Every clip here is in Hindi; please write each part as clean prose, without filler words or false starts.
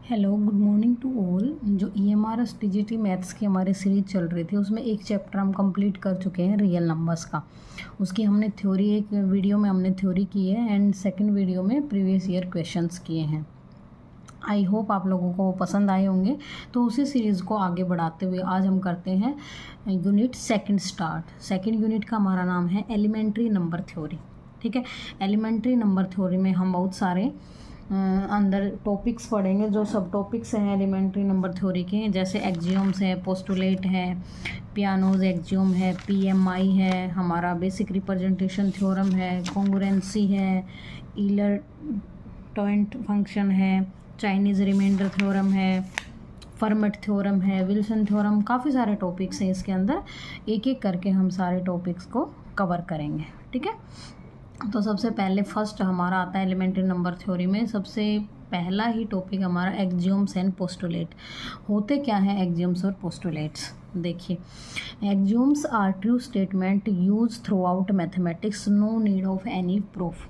Hello, good morning to all. जो EMRS TGT मैथ्स की हमारी सीरीज चल रही थी उसमें एक चैप्टर हम कंप्लीट कर चुके हैं रियल नंबर्स का। उसकी हमने थ्योरी, एक वीडियो में हमने थ्योरी की है एंड सेकंड वीडियो में प्रीवियस ईयर क्वेश्चंस किए हैं। आई होप आप लोगों को पसंद आए होंगे। तो उसी सीरीज़ को आगे बढ़ाते हुए आज हम करते हैं unit second start. Second unit का हमारा नाम है एलिमेंट्री नंबर थ्योरी। ठीक है, एलिमेंट्री नंबर थ्योरी में हम बहुत सारे अंदर टॉपिक्स पढ़ेंगे। जो सब टॉपिक्स हैं एलिमेंट्री नंबर थ्योरी के, जैसे एक्जियोम्स है, पोस्टुलेट है, पियानोज एक्जियोम है, PMI है, हमारा बेसिक रिप्रेजेंटेशन थ्योरम है, कॉन्ग्रुएंसी है, ईलर टॉइंट फंक्शन है, चाइनीज़ रिमाइंडर थ्योरम है, फर्मेट थ्योरम है, विल्सन थ्योरम। काफ़ी सारे टॉपिक्स हैं इसके अंदर। एक एक करके हम सारे टॉपिक्स को कवर करेंगे। ठीक है, तो सबसे पहले फर्स्ट हमारा आता है एलिमेंट्री नंबर थ्योरी में सबसे पहला ही टॉपिक हमारा एक्जियोम्स एंड पोस्टुलेट। होते क्या है एक्जियोम्स और पोस्टुलेट्स? देखिए, axioms are true statement use throughout mathematics, no need of any proof.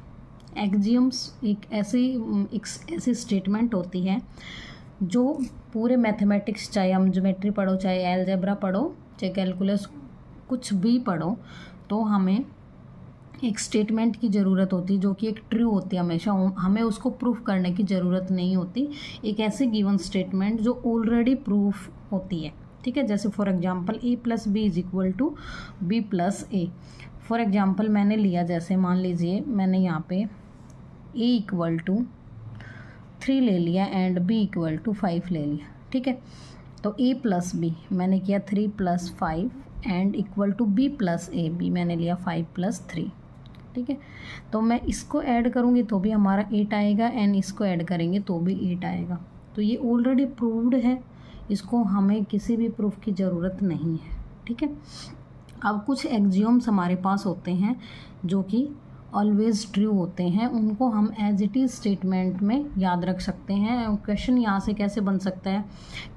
Axioms एक ऐसी स्टेटमेंट होती है जो पूरे मैथमेटिक्स, चाहे हम ज्योमेट्री पढ़ो, चाहे अलजेब्रा पढ़ो, चाहे कैलकुलस कुछ भी पढ़ो, तो हमें एक स्टेटमेंट की ज़रूरत होती है जो कि एक ट्रू होती है। हमेशा हमें उसको प्रूफ करने की ज़रूरत नहीं होती। एक ऐसी गिवन स्टेटमेंट जो ऑलरेडी प्रूफ होती है। ठीक है, जैसे for example A + B = B + A। For example मैंने लिया, जैसे मान लीजिए मैंने यहाँ पे A = 3 ले लिया एंड B = 5 ले लिया। ठीक है, तो A + B मैंने किया 3 + 5 एंड = B + A। B मैंने लिया 5 + 3। ठीक है, तो मैं इसको ऐड करूँगी तो भी हमारा 8 आएगा एंड इसको ऐड करेंगे तो भी 8 आएगा। तो ये ऑलरेडी प्रूव्ड है, इसको हमें किसी भी प्रूफ की ज़रूरत नहीं है। ठीक है, अब कुछ एक्जियोम्स हमारे पास होते हैं जो कि ऑलवेज ट्रू होते हैं, उनको हम एज इट इज़ स्टेटमेंट में याद रख सकते हैं। क्वेश्चन यहाँ से कैसे बन सकता है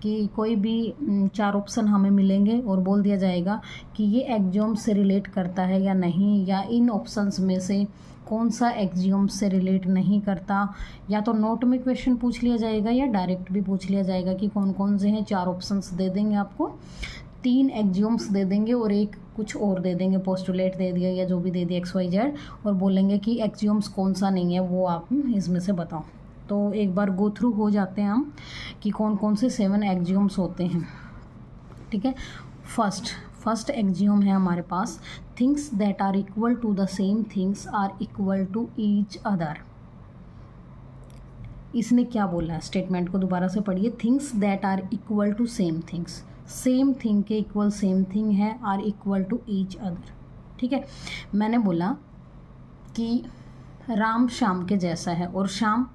कि कोई भी 4 ऑप्शन हमें मिलेंगे और बोल दिया जाएगा कि ये एक्जियोम से रिलेट करता है या नहीं, या इन ऑप्शंस में से कौन सा एक्जियोम से रिलेट नहीं करता। या तो नोट में क्वेश्चन पूछ लिया जाएगा या डायरेक्ट भी पूछ लिया जाएगा कि कौन कौन से हैं। 4 ऑप्शंस दे देंगे आपको, 3 एक्जियोम्स दे देंगे और एक कुछ और दे देंगे, पोस्टुलेट दे दिया या जो भी दे दिया XYZ, और बोलेंगे कि एक्जियोम्स कौन सा नहीं है वो आप इसमें से बताओ। तो एक बार गो थ्रू हो जाते हैं हम कि कौन कौन से 7 एक्जियोम्स होते हैं। ठीक है, फर्स्ट एक्जियोम है हमारे पास, things that are equal to the same things are equal to each other. इसने क्या बोला है? स्टेटमेंट को दोबारा से पढ़िए। Things that are equal to same things, same thing के इक्वल सेम थिंग है, are equal to each other. ठीक है, मैंने बोला कि राम श्याम के जैसा है और श्याम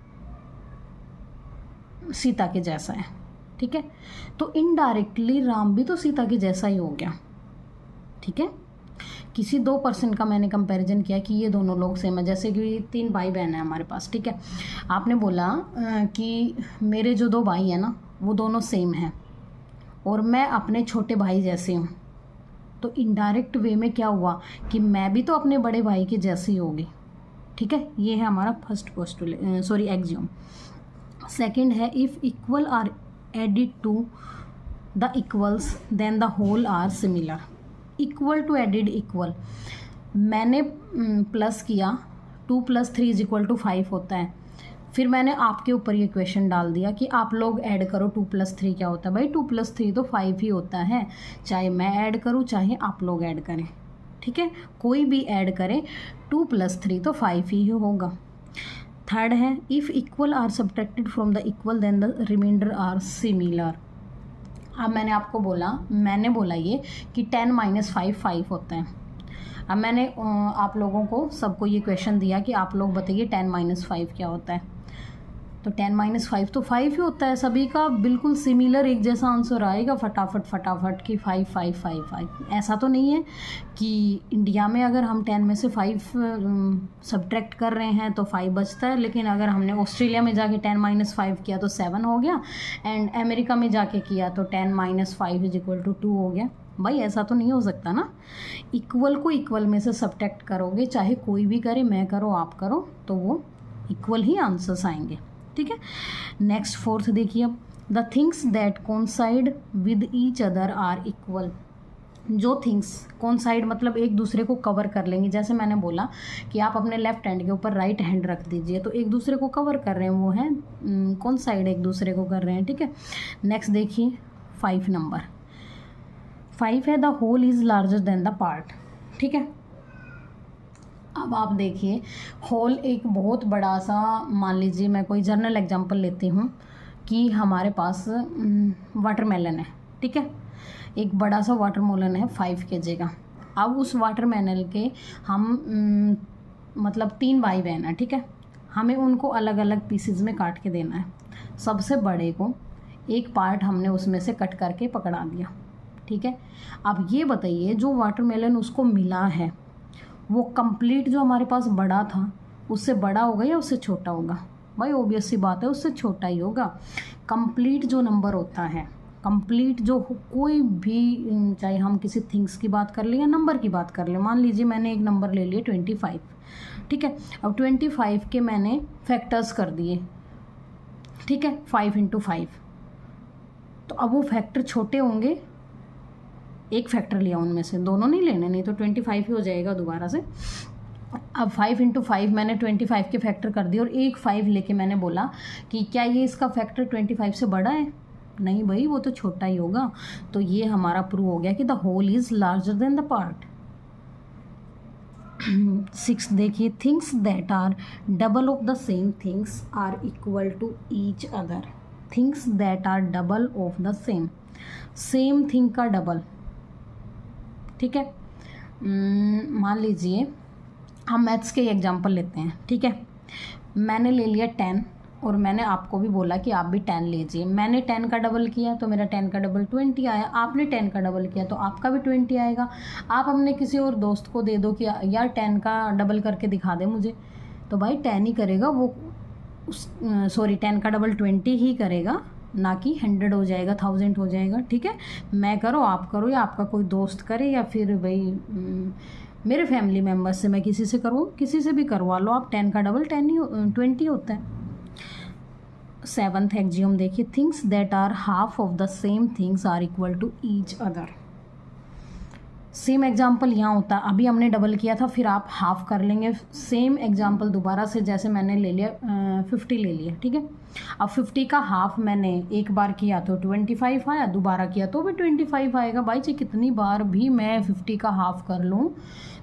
सीता के जैसा है। ठीक है, तो इनडायरेक्टली राम भी तो सीता के जैसा ही हो गया। ठीक है, किसी 2 पर्सन का मैंने कंपैरिजन किया कि ये दोनों लोग सेम है, जैसे कि 3 भाई बहन है हमारे पास। ठीक है, आपने बोला कि मेरे जो 2 भाई हैं ना वो दोनों सेम हैं और मैं अपने छोटे भाई जैसे हूँ, तो इनडायरेक्ट वे में क्या हुआ कि मैं भी तो अपने बड़े भाई के जैसी होगी। ठीक है, ये है हमारा फर्स्ट एक्जियोम। सेकंड है, if equal are added to the equals then the whole are similar. Equal to added equal, मैंने प्लस किया, 2 + 3 = 5 होता है। फिर मैंने आपके ऊपर ये क्वेश्चन डाल दिया कि आप लोग ऐड करो 2 + 3 क्या होता है। भाई 2 + 3 तो 5 ही होता है, चाहे मैं ऐड करूँ चाहे आप लोग ऐड करें। ठीक है, कोई भी ऐड करे 2 + 3 तो 5 ही होगा। थर्ड है, if equal are subtracted from the equal then the remainder are similar. अब मैंने बोला ये कि 10 - 5 5 होता है। अब मैंने आप लोगों को सबको ये क्वेश्चन दिया कि आप लोग बताइए 10 - 5 क्या होता है। तो 10 - 5 तो 5 ही होता है। सभी का बिल्कुल सिमिलर एक जैसा आंसर आएगा फटाफट कि 5 5 5 5। ऐसा तो नहीं है कि इंडिया में अगर हम 10 में से 5 सब्ट्रैक्ट कर रहे हैं तो 5 बचता है, लेकिन अगर हमने ऑस्ट्रेलिया में जाके 10 - 5 किया तो 7 हो गया, एंड अमेरिका में जाके किया तो 10 - 5 = 2 हो गया। भाई ऐसा तो नहीं हो सकता ना। इक्वल को इक्वल में से सब्ट्रैक्ट करोगे, चाहे कोई भी करे, मैं करो आप करो, तो वो इक्वल ही आंसर्स आएंगे। ठीक है। नेक्स्ट फोर्थ देखिए अब, the things that coincide with each other are equal. जो थिंग्स कोइंसाइड मतलब एक दूसरे को कवर कर लेंगे, जैसे मैंने बोला कि आप अपने लेफ्ट हैंड के ऊपर राइट हैंड रख दीजिए, तो एक दूसरे को कवर कर रहे हैं, वो हैं कोइंसाइड एक दूसरे को कर रहे हैं, ठीक है। नेक्स्ट देखिए 5 नंबर, 5 है the whole is larger than the part, ठीक है। अब आप देखिए होल एक बहुत बड़ा सा, मान लीजिए मैं कोई जर्नल एग्जांपल लेती हूँ कि हमारे पास वाटरमेलन है, ठीक है। एक बड़ा सा वाटरमेलन है 5 kg का। अब उस वाटरमेलन के हम मतलब 3 भाई बहन है, ठीक है। हमें उनको अलग अलग पीसेज में काट के देना है। सबसे बड़े को एक पार्ट हमने उसमें से कट करके पकड़ा दिया, ठीक है। अब ये बताइए जो वाटरमेलन उसको मिला है वो कंप्लीट जो हमारे पास बड़ा था उससे बड़ा होगा या उससे छोटा होगा? भाई ऑब्वियस सी बात है उससे छोटा ही होगा। कंप्लीट जो नंबर होता है, कंप्लीट जो कोई भी, चाहे हम किसी थिंग्स की बात कर लें या नंबर की बात कर लें, मान लीजिए मैंने एक नंबर ले लिया 25, ठीक है। अब 25 के मैंने फैक्टर्स कर दिए, ठीक है, 5 × 5, तो अब वो फैक्टर छोटे होंगे, एक फैक्टर लिया उनमें से, दोनों नहीं लेने, नहीं तो 25 ही हो जाएगा दोबारा से। अब 5 × 5 मैंने 25 के फैक्टर कर दिए और एक 5 लेके मैंने बोला कि क्या ये इसका फैक्टर 25 से बड़ा है? नहीं भाई, वो तो छोटा ही होगा। तो ये हमारा प्रूव हो गया कि the whole is larger than the part. 6 देखिए, things that are double of the same things are equal to each other. Things that are double of the same thing का डबल, ठीक है। मान लीजिए हम मैथ्स के एग्जांपल लेते हैं, ठीक है। मैंने ले लिया 10 और मैंने आपको भी बोला कि आप भी 10 लीजिए। मैंने 10 का डबल किया तो मेरा 10 का डबल 20 आया, आपने 10 का डबल किया तो आपका भी 20 आएगा। आप अपने किसी और दोस्त को दे दो कि यार 10 का डबल करके दिखा दे मुझे, तो भाई 10 ही करेगा वो, 10 का डबल 20 ही करेगा, ना कि 100 हो जाएगा, 1000 हो जाएगा, ठीक है। मैं करो, आप करो, या आपका कोई दोस्त करे, या फिर भाई मेरे फैमिली मेम्बर्स से मैं किसी से करूँ, किसी से भी करवा लो आप, 10 का डबल 20 होता है। 7th एक्जियम देखिए, things that are half of the same things are equal to each other. Same example यहाँ होता है, अभी हमने डबल किया था, फिर आप हाफ कर लेंगे। सेम एग्जाम्पल दोबारा से, जैसे मैंने ले लिया 50 ले लिया, ठीक है। अब 50 का हाफ मैंने एक बार किया तो 25 आया, दोबारा किया तो भी 25 आएगा। भाई चाहे कितनी बार भी मैं 50 का हाफ कर लूँ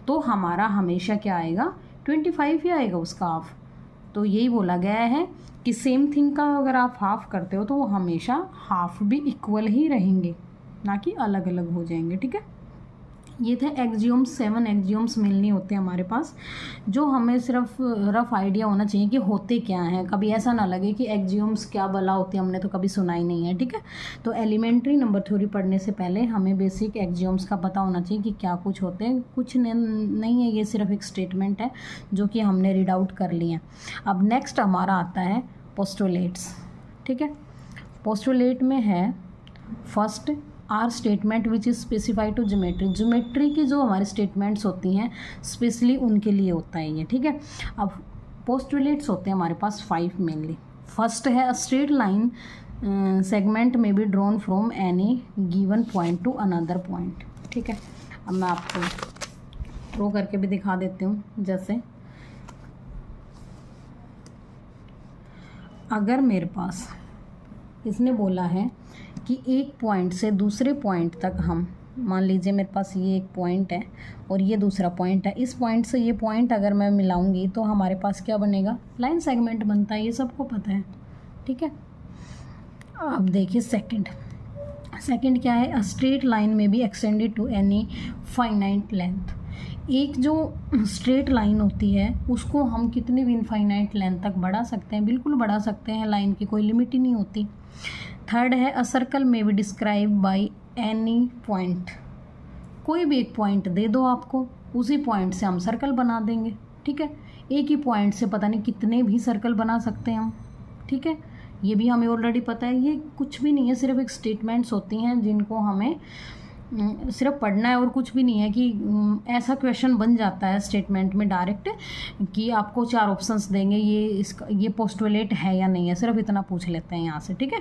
तो हमारा हमेशा क्या आएगा, 25 ही आएगा उसका हाफ। तो यही बोला गया है कि सेम थिंग का अगर आप हाफ करते हो तो वो हमेशा हाफ भी इक्वल ही रहेंगे, ना कि अलग अलग हो जाएंगे, ठीक है। ये थे एक्जियोम्स, 7 एक्जियोम्स मिलनी होते हैं हमारे पास, जो हमें सिर्फ रफ आइडिया होना चाहिए कि होते क्या हैं। कभी ऐसा ना लगे कि एक्जियोम्स क्या भला होते हैं, हमने तो कभी सुना ही नहीं है, ठीक है। तो एलिमेंट्री नंबर थ्योरी पढ़ने से पहले हमें बेसिक एक्जियोम्स का पता होना चाहिए कि क्या कुछ होते हैं। कुछ नहीं है, ये सिर्फ एक स्टेटमेंट है जो कि हमने रीड आउट कर लिए हैं। अब नेक्स्ट हमारा आता है पोस्टुलेट्स, ठीक है। पोस्टुलेट में है first are statement which is specified to geometry. Geometry की जो हमारी स्टेटमेंट्स होती हैं स्पेशली उनके लिए होता है ये, ठीक है। अब पोस्टुलेट्स होते हैं हमारे पास 5 मेनली। फर्स्ट है अ स्ट्रेट लाइन सेगमेंट में be drawn from any given point two another point, ठीक है। अब मैं आपको ड्रॉ करके भी दिखा देती हूँ। जैसे अगर मेरे पास इसने बोला है कि एक पॉइंट से दूसरे पॉइंट तक हम, मान लीजिए मेरे पास ये एक पॉइंट है और ये दूसरा पॉइंट है, इस पॉइंट से ये पॉइंट अगर मैं मिलाऊंगी तो हमारे पास क्या बनेगा, लाइन सेगमेंट बनता है, ये सबको पता है, ठीक है। अब देखिए सेकंड क्या है, a straight line may be extended to any finite length. एक जो स्ट्रेट लाइन होती है उसको हम कितनी भी इनफाइनाइट लेंथ तक बढ़ा सकते हैं, बिल्कुल बढ़ा सकते हैं, लाइन की कोई लिमिट ही नहीं होती। थर्ड है अ सर्कल में be describe by any point. कोई भी एक पॉइंट दे दो आपको, उसी पॉइंट से हम सर्कल बना देंगे, ठीक है। एक ही पॉइंट से पता नहीं कितने भी सर्कल बना सकते हैं हम, ठीक है। ये भी हमें ऑलरेडी पता है। ये कुछ भी नहीं है, सिर्फ एक स्टेटमेंट्स होती हैं जिनको हमें सिर्फ पढ़ना है और कुछ भी नहीं है कि ऐसा क्वेश्चन बन जाता है स्टेटमेंट में डायरेक्ट कि आपको 4 ऑप्शंस देंगे, ये पोस्टुलेट है या नहीं है, सिर्फ इतना पूछ लेते हैं यहाँ से, ठीक है।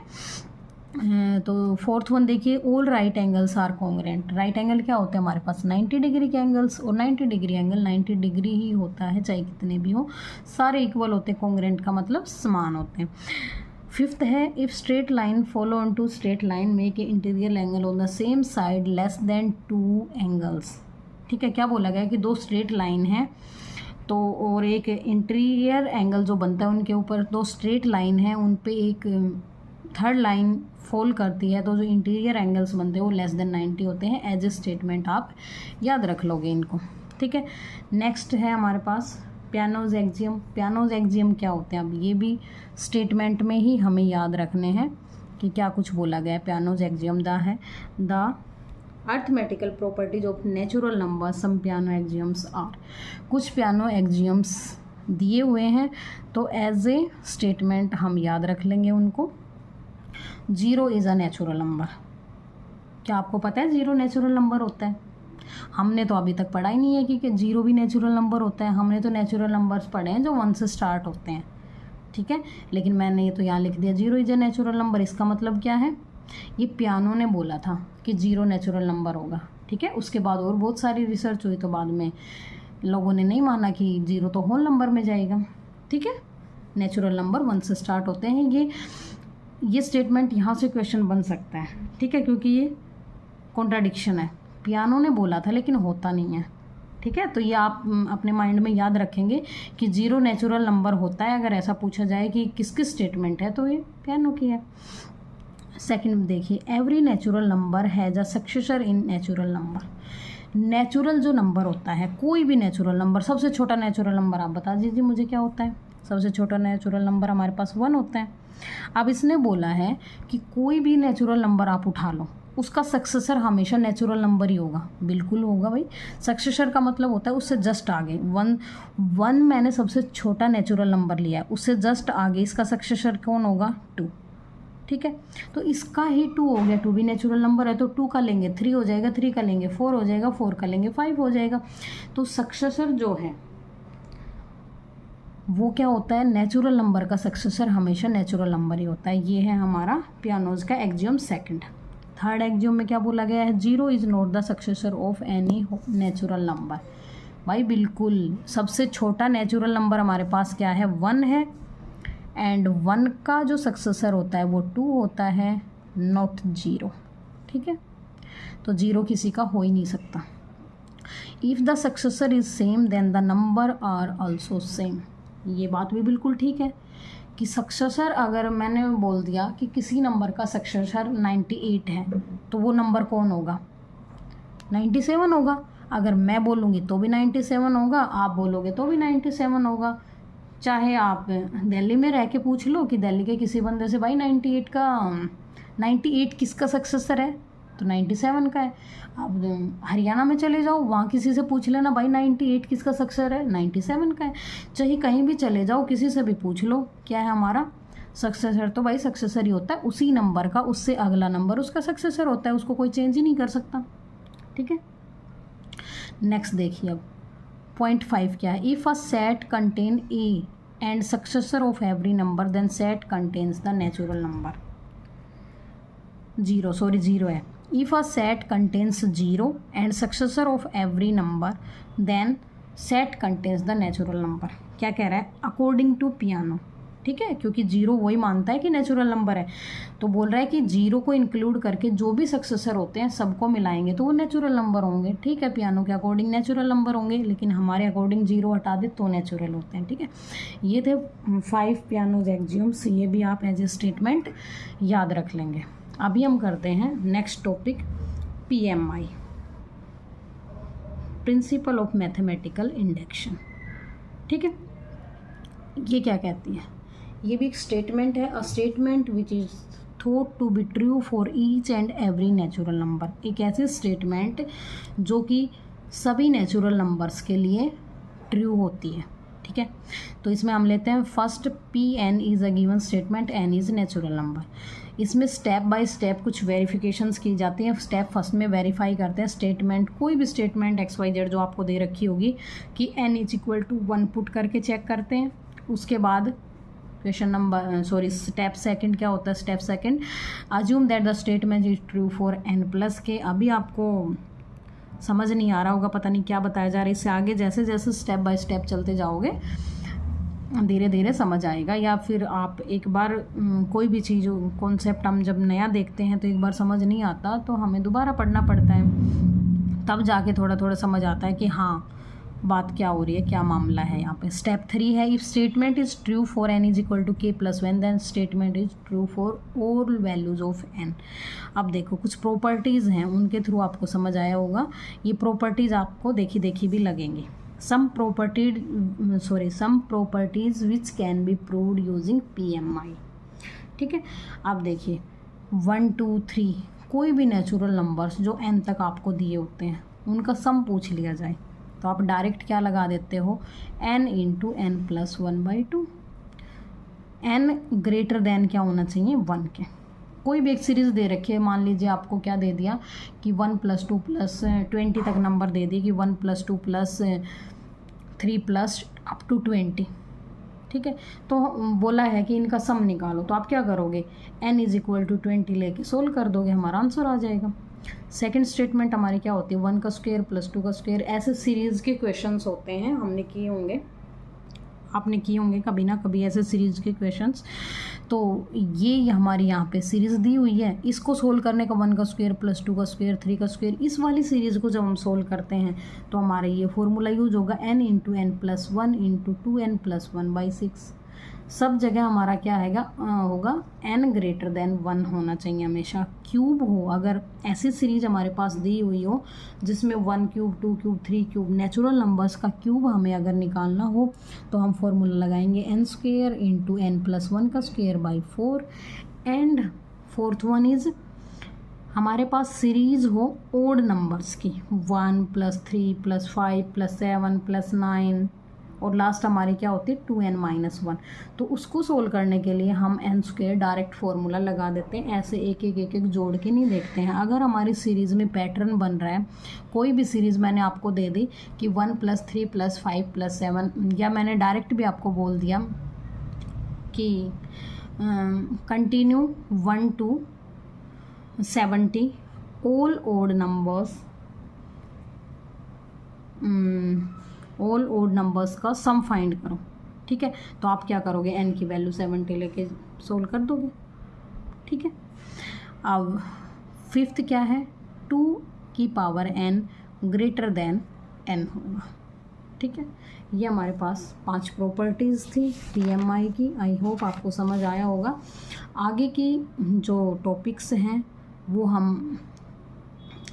तो 4th वन देखिए, all right angles are congruent. Right angle क्या होते हैं हमारे पास 90 डिग्री के एंगल्स, और 90 डिग्री एंगल 90 डिग्री ही होता है, चाहे कितने भी हो, सारे इक्वल होते हैं। कॉन्ग्रुएंट का मतलब समान होते हैं। 5th है, if straight line follow on two straight line make a interior angle on the same side less than 2 angles. ठीक है, क्या बोला गया कि 2 स्ट्रेट लाइन है तो और एक इंटीरियर एंगल जो बनता है उनके ऊपर 2 स्ट्रेट लाइन है, उन पे एक थर्ड लाइन फॉल करती है, तो जो इंटीरियर एंगल्स बनते हैं वो लेस देन 90 होते हैं। एज ए स्टेटमेंट आप याद रख लोगे इनको, ठीक है। नेक्स्ट है हमारे पास पियानोज एक्सियम। पियानोज एक्सियम क्या होते हैं, अब ये भी स्टेटमेंट में ही हमें याद रखने हैं कि क्या कुछ बोला गया है। Peano's axiom the arithmetical properties of natural number some Peano axioms are. कुछ पियानो एक्सियम्स दिए हुए हैं तो एज ए स्टेटमेंट हम याद रख लेंगे उनको। 0 इज़ अ नेचुरल नंबर। क्या आपको पता है 0 नेचुरल नंबर होता है? हमने तो अभी तक पढ़ा ही नहीं है कि 0 भी नेचुरल नंबर होता है। हमने तो नेचुरल नंबर्स पढ़े हैं जो 1 से स्टार्ट होते हैं, ठीक है। लेकिन मैंने ये तो यहाँ लिख दिया 0 इज़ अ नेचुरल नंबर। इसका मतलब क्या है, ये पियानो ने बोला था कि 0 नेचुरल नंबर होगा, ठीक है। उसके बाद और बहुत सारी रिसर्च हुई तो बाद में लोगों ने नहीं माना कि 0 तो होल नंबर में जाएगा, ठीक है। नेचुरल नंबर 1 से स्टार्ट होते हैं। ये स्टेटमेंट यहाँ से क्वेश्चन बन सकता है, ठीक है, क्योंकि ये कॉन्ट्राडिक्शन है। पियानो ने बोला था लेकिन होता नहीं है, ठीक है। तो ये आप अपने माइंड में याद रखेंगे कि 0 नेचुरल नंबर होता है। अगर ऐसा पूछा जाए कि किसकी स्टेटमेंट है तो ये पियानो की है। सेकंड देखिए, every natural number has a successor in natural number. Natural जो नंबर होता है, कोई भी नेचुरल नंबर, सबसे छोटा नेचुरल नंबर आप बता दीजिए मुझे क्या होता है। सबसे छोटा नेचुरल नंबर हमारे पास 1 होता है। अब इसने बोला है कि कोई भी नेचुरल नंबर आप उठा लो, उसका सक्सेसर हमेशा नेचुरल नंबर ही होगा। बिल्कुल होगा भाई। सक्सेसर का मतलब होता है उससे जस्ट आगे। 1 मैंने सबसे छोटा नेचुरल नंबर लिया है, उससे जस्ट आगे इसका सक्सेसर कौन होगा 2, ठीक है। तो इसका ही 2 हो गया, 2 भी नेचुरल नंबर है तो 2 का लेंगे 3 हो जाएगा, 3 का लेंगे 4 हो जाएगा, 4 का लेंगे 5 हो जाएगा। तो सक्सेसर जो है वो क्या होता है, नेचुरल नंबर का सक्सेसर हमेशा नेचुरल नंबर ही होता है। ये है हमारा पियानोज का एक्सियम सेकंड। थर्ड एक्सियम में क्या बोला गया है, 0 is not the successor of any natural number. भाई बिल्कुल, सबसे छोटा नेचुरल नंबर हमारे पास क्या है 1 है, एंड 1 का जो सक्सेसर होता है वो 2 होता है, नॉट 0, ठीक है। तो 0 किसी का हो ही नहीं सकता। If the successor is same then the number are also same. ये बात भी बिल्कुल ठीक है कि सक्सेसर, अगर मैंने बोल दिया कि किसी नंबर का सक्सेसर 98 है तो वो नंबर कौन होगा 97 होगा। अगर मैं बोलूँगी तो भी 97 होगा, आप बोलोगे तो भी 97 होगा। चाहे आप दिल्ली में रह के पूछ लो कि दिल्ली के किसी बंदे से भाई 98 किसका सक्सेसर है, तो 97 का है। अब हरियाणा में चले जाओ, वहाँ किसी से पूछ लेना भाई 98 किसका सक्सेसर है, 97 का है। चाहे कहीं भी चले जाओ, किसी से भी पूछ लो क्या है हमारा सक्सेसर, तो भाई सक्सेसर ही होता है उसी नंबर का, उससे अगला नंबर उसका सक्सेसर होता है, उसको कोई चेंज ही नहीं कर सकता, ठीक है। नेक्स्ट देखिए अब पॉइंट 5 क्या है, if a set contain a and successor of every number then set contains the natural number 0 है। If a set contains 0 and successor of every number then set contains the natural number। क्या कह रहा है, अकॉर्डिंग टू पियानो, ठीक है, क्योंकि 0 वही मानता है कि नेचुरल नंबर है, तो बोल रहा है कि 0 को इंक्लूड करके जो भी सक्सेसर होते हैं सबको मिलाएंगे तो वो नेचुरल नंबर होंगे, ठीक है। पियानो के अकॉर्डिंग नेचुरल नंबर होंगे, लेकिन हमारे अकॉर्डिंग 0 हटा दे तो नेचुरल होते हैं, ठीक है। ये थे 5 पियानोज एक्सियम्स, ये भी आप एज ए स्टेटमेंट याद रख लेंगे। अभी हम करते हैं next topic, PMI, principle of mathematical induction, ठीक है। ये क्या कहती है, ये भी एक स्टेटमेंट है, a statement which is thought to be true for each and every natural number. एक ऐसी स्टेटमेंट जो कि सभी नेचुरल नंबर्स के लिए ट्रू होती है, ठीक है। तो इसमें हम लेते हैं first, Pn is a given statement, n is natural number. इसमें स्टेप बाय स्टेप कुछ वेरिफिकेशंस की जाती हैं। स्टेप फर्स्ट में वेरीफाई करते हैं स्टेटमेंट, कोई भी स्टेटमेंट XYZ जो आपको दे रखी होगी कि n = 1 पुट करके चेक करते हैं। उसके बाद स्टेप सेकंड क्या होता है? Step second, assume that the statement is true for n+k। अभी आपको समझ नहीं आ रहा होगा, पता नहीं क्या बताया जा रहा है। इससे आगे जैसे जैसे स्टेप बाय स्टेप चलते जाओगे धीरे धीरे समझ आएगा। या फिर आप एक बार कोई भी चीज़ कॉन्सेप्ट हम जब नया देखते हैं तो एक बार समझ नहीं आता तो हमें दोबारा पढ़ना पड़ता है, तब जाके थोड़ा थोड़ा समझ आता है कि हाँ बात क्या हो रही है, क्या मामला है यहाँ पे। स्टेप 3 है, if statement is true for n = k+1 then statement is true for all values of n। अब देखो कुछ प्रॉपर्टीज़ हैं, उनके थ्रू आपको समझ आया होगा। ये प्रॉपर्टीज़ आपको देखी देखी भी लगेंगी। some properties which can be proved using PMI। ठीक है, अब देखिए 1 2 3 कोई भी नेचुरल नंबर्स जो n तक आपको दिए होते हैं उनका सम पूछ लिया जाए तो आप डायरेक्ट क्या लगा देते हो? n × n+1/2। n greater than क्या होना चाहिए? 1 के। कोई भी एक सीरीज़ दे रखी है, मान लीजिए आपको क्या दे दिया कि 1 + 2 + 20 तक नंबर दे दिए कि 1 + 2 + 3 + up to 20। ठीक है, तो बोला है कि इनका सम निकालो, तो आप क्या करोगे? n = 20 लेके सोल्व कर दोगे, हमारा आंसर आ जाएगा। सेकंड स्टेटमेंट हमारी क्या होती है? 1 का स्क्वायर + 2 का स्क्वायर। ऐसे सीरीज़ के क्वेश्चंस होते हैं, हमने किए होंगे, आपने किए होंगे कभी ना कभी ऐसे सीरीज़ के क्वेश्चंस। तो ये हमारी यहाँ पे सीरीज़ दी हुई है, इसको सोल्व करने का 1 का स्क्वायर + 2 का स्क्वायर 3 का स्क्वायर, इस वाली सीरीज़ को जब हम सोल्व करते हैं तो हमारा ये फॉर्मूला यूज होगा n × n+1 × 2n+1/6। सब जगह हमारा क्या आएगा होगा? n > 1 होना चाहिए हमेशा। क्यूब हो, अगर ऐसी सीरीज हमारे पास दी हुई हो जिसमें 1 cube 2 cube 3 cube natural numbers का क्यूब हमें अगर निकालना हो तो हम फॉर्मूला लगाएंगे n² × n+1 का square by 4। And fourth one is हमारे पास सीरीज़ हो ओड नंबर्स की 1 + 3 + 5 + 7 + 9 और लास्ट हमारी क्या होती है? 2n-1। तो उसको सोल्व करने के लिए हम n² डायरेक्ट फार्मूला लगा देते हैं, ऐसे एक एक जोड़ के नहीं देखते हैं। अगर हमारी सीरीज़ में पैटर्न बन रहा है, कोई भी सीरीज़ मैंने आपको दे दी कि 1 + 3 + 5 + 7, या मैंने डायरेक्ट भी आपको बोल दिया कि continue 1 to 70 all odd numbers का सम फाइंड करो। ठीक है, तो आप क्या करोगे? n की वैल्यू 70 लेके सोल्व कर दोगे। ठीक है, अब फिफ्थ क्या है? 2n ग्रेटर देन n होगा। ठीक है, ये हमारे पास 5 प्रॉपर्टीज़ थी PMI की। आई होप आपको समझ आया होगा। आगे की जो टॉपिक्स हैं वो हम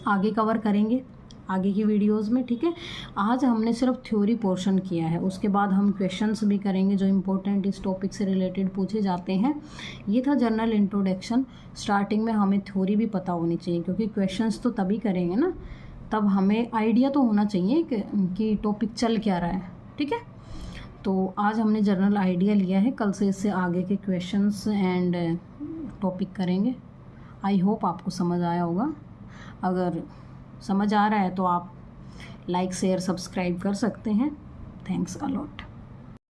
आगे कवर करेंगे आगे की वीडियोस में। ठीक है, आज हमने सिर्फ थ्योरी पोर्शन किया है, उसके बाद हम क्वेश्चंस भी करेंगे जो इम्पोर्टेंट इस टॉपिक से रिलेटेड पूछे जाते हैं। ये था जनरल इंट्रोडक्शन। स्टार्टिंग में हमें थ्योरी भी पता होनी चाहिए, क्योंकि क्वेश्चंस तो तभी करेंगे ना, तब हमें आइडिया तो होना चाहिए कि टॉपिक चल क्या रहा है। ठीक है, तो आज हमने जनरल आइडिया लिया है, कल से इससे आगे के क्वेश्चंस एंड टॉपिक करेंगे। आई होप आपको समझ आया होगा। अगर समझ आ रहा है तो आप लाइक शेयर सब्सक्राइब कर सकते हैं। Thanks a lot.